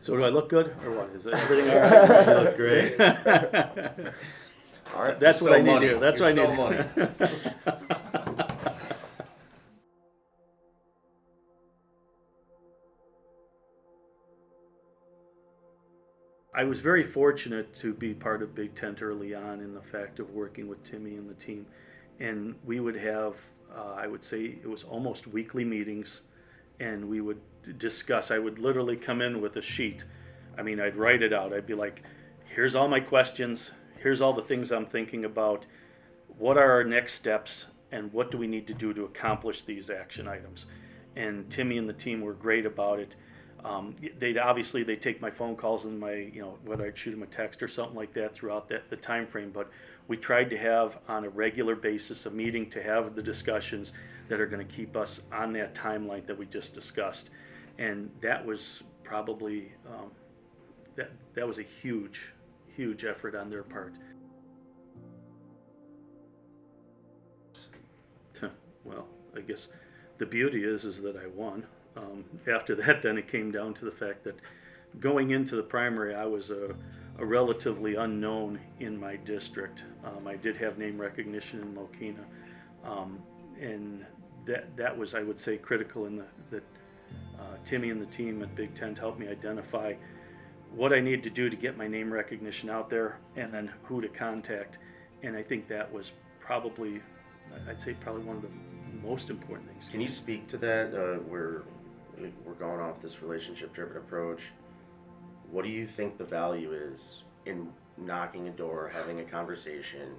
So do I look good, or what? Is everything all right? You look great. All right. That's what I need money. here. That's You're what I so need. money. I was very fortunate to be part of Big Tent early on in the fact of working with Timmy and the team. And we would have, I would say it was almost weekly meetings, and we would discuss. I would literally come in with a sheet. I mean, I'd write it out. I'd be like, here's all my questions, here's all the things I'm thinking about, what are our next steps, and what do we need to do to accomplish these action items. And Timmy and the team were great about it. They'd take my phone calls and my, whether I'd shoot them a text or something like that throughout the time frame. But we tried to have on a regular basis a meeting to have the discussions that are going to keep us on that timeline that we just discussed. And that was probably that was a huge effort on their part. Well, I guess the beauty is that I won. After that, then it came down to the fact that going into the primary, I was a relatively unknown in my district. I did have name recognition in Mokina, and that was, I would say, critical in that Timmy and the team at Big Tent helped me identify what I needed to do to get my name recognition out there, and then who to contact. And I think that was probably, I'd say, probably one of the most important things. Can you speak to that? We're going off this relationship-driven approach. What do you think the value is in knocking a door, having a conversation,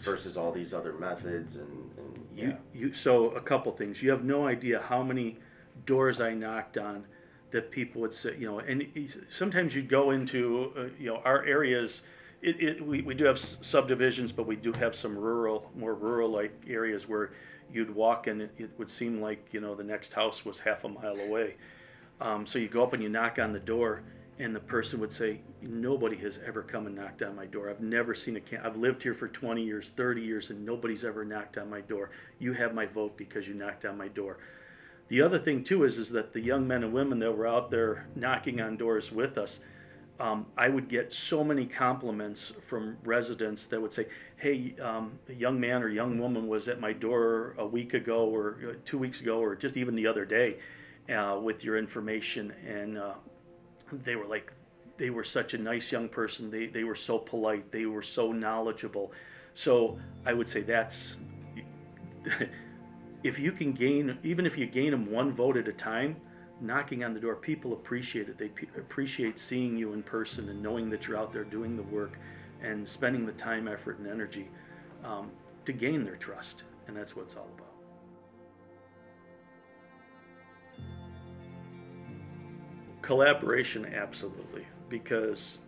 versus all these other methods? So a couple things. You have no idea how many doors I knocked on that people would say, and sometimes you'd go into, our areas. We do have subdivisions, but we do have some more rural-like areas where you'd walk and it would seem like, the next house was half a mile away. So you go up and you knock on the door, and the person would say, nobody has ever come and knocked on my door. I've never seen I've lived here for 20 years, 30 years, and nobody's ever knocked on my door. You have my vote because you knocked on my door. The other thing, too, is that the young men and women that were out there knocking on doors with us, I would get so many compliments from residents that would say, hey, a young man or young woman was at my door a week ago or 2 weeks ago or just even the other day with your information. And they were like, they were such a nice young person. They were so polite. They were so knowledgeable. So I would say that's, if you can gain, even if you gain them one vote at a time, knocking on the door, people appreciate it. They appreciate seeing you in person and knowing that you're out there doing the work and spending the time, effort, and energy to gain their trust. And that's what it's all about. Collaboration, absolutely. Because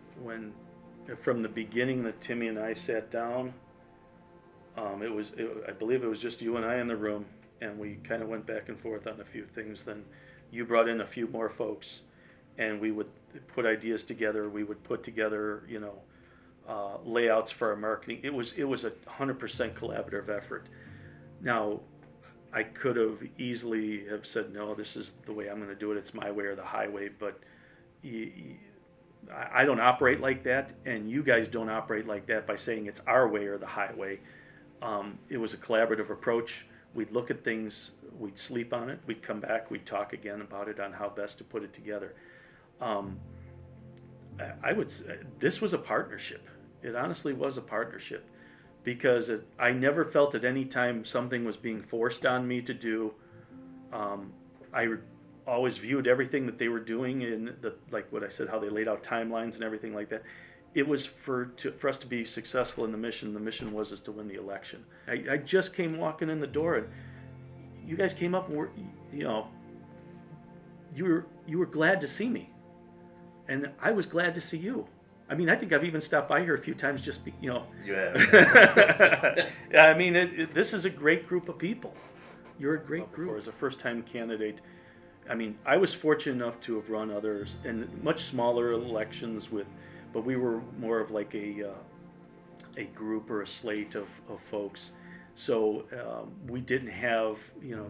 from the beginning that Timmy and I sat down, I believe it was just you and I in the room, and we kind of went back and forth on a few things. Then you brought in a few more folks, and we would put ideas together. We would put together, layouts for our marketing. It was a 100% collaborative effort. Now, I could have easily have said, no, this is the way I'm going to do it. It's my way or the highway. But I don't operate like that, and you guys don't operate like that by saying it's our way or the highway. It was a collaborative approach. We'd look at things, we'd sleep on it, we'd come back, we'd talk again about it on how best to put it together. I would say this was a partnership. It honestly was a partnership, because I never felt at any time something was being forced on me to do. I always viewed everything that they were doing in like what I said, how they laid out timelines and everything like that. It was for us to be successful in the mission. The mission was to win the election. I just came walking in the door, and you guys came up and were, you were glad to see me, and I was glad to see you. I mean, I think I've even stopped by here a few times just, You have. I mean, this is a great group of people. You're a great group. As a first-time candidate, I mean, I was fortunate enough to have run others in much smaller elections but we were more of like a group or a slate of folks. So we didn't have,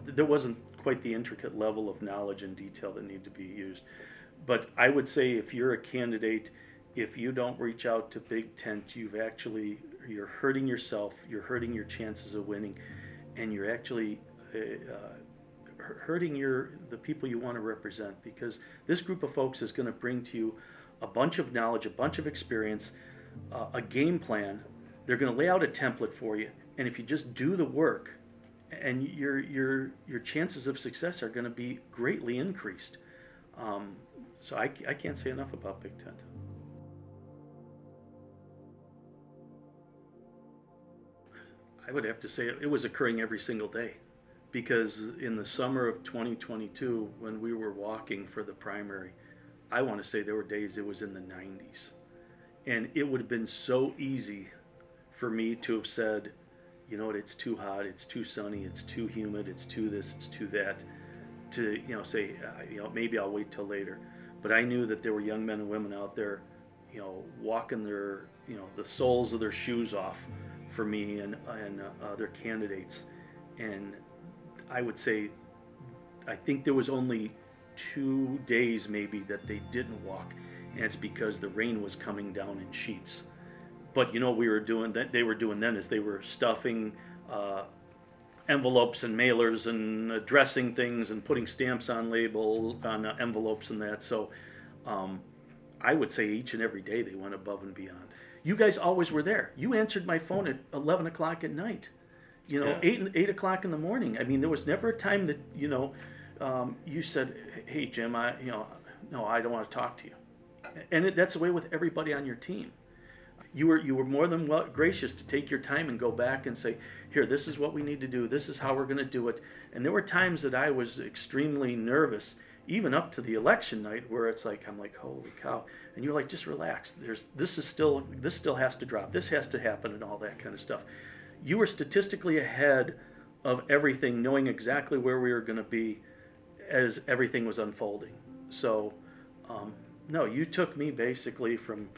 there wasn't quite the intricate level of knowledge and detail that needed to be used. But I would say if you're a candidate, if you don't reach out to Big Tent, you're hurting yourself, you're hurting your chances of winning, and you're actually hurting the people you want to represent, because this group of folks is going to bring to you a bunch of knowledge, a bunch of experience, a game plan. They're going to lay out a template for you, and if you just do the work, and your chances of success are going to be greatly increased. So I can't say enough about Big Tent. I would have to say it was occurring every single day, because in the summer of 2022, when we were walking for the primary, I want to say there were days it was in the 90s. And it would have been so easy for me to have said, you know what, it's too hot, it's too sunny, it's too humid, it's too this, it's too that, to say, maybe I'll wait till later. But I knew that there were young men and women out there, walking their, the soles of their shoes off for me and other candidates. And I would say, I think there was only 2 days maybe that they didn't walk, and it's because the rain was coming down in sheets. But what we were doing, that they were doing then, is they were stuffing envelopes and mailers and addressing things and putting stamps on envelopes and that. So I would say each and every day they went above and beyond. You guys always were there. You answered my phone at 11 o'clock at night. 8 o'clock in the morning. I mean, there was never a time that you said, "Hey Jim, no, I don't want to talk to you." And that's the way with everybody on your team. You were more than gracious to take your time and go back and say, "Here, this is what we need to do. This is how we're going to do it." And there were times that I was extremely nervous, even up to the election night, where it's like, I'm like, "Holy cow!" And you're like, "Just relax. This still has to drop. This has to happen," and all that kind of stuff. You were statistically ahead of everything, knowing exactly where we were going to be as everything was unfolding. So, no, you took me basically from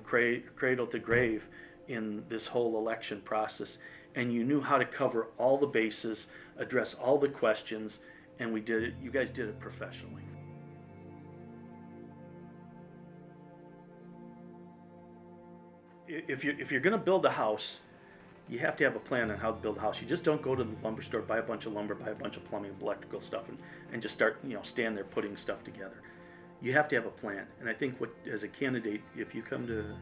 cradle to grave in this whole election process, and you knew how to cover all the bases, address all the questions, and we did it. You guys did it professionally. If you're going to build a house, you have to have a plan on how to build a house. You just don't go to the lumber store, buy a bunch of lumber, buy a bunch of plumbing and electrical stuff, and just start, stand there putting stuff together. You have to have a plan. And I think as a candidate, if you come to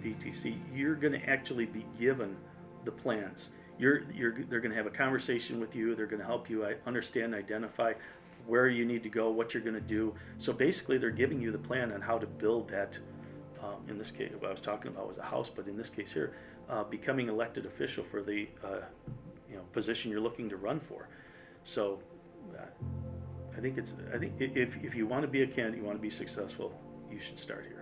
BTC, you're going to actually be given the plans. They're going to have a conversation with you. They're going to help you understand, identify where you need to go, what you're going to do. So basically, they're giving you the plan on how to build that. In this case, what I was talking about was a house, but in this case here, becoming elected official for the position you're looking to run for. So I think if you want to be a candidate, you want to be successful, you should start here.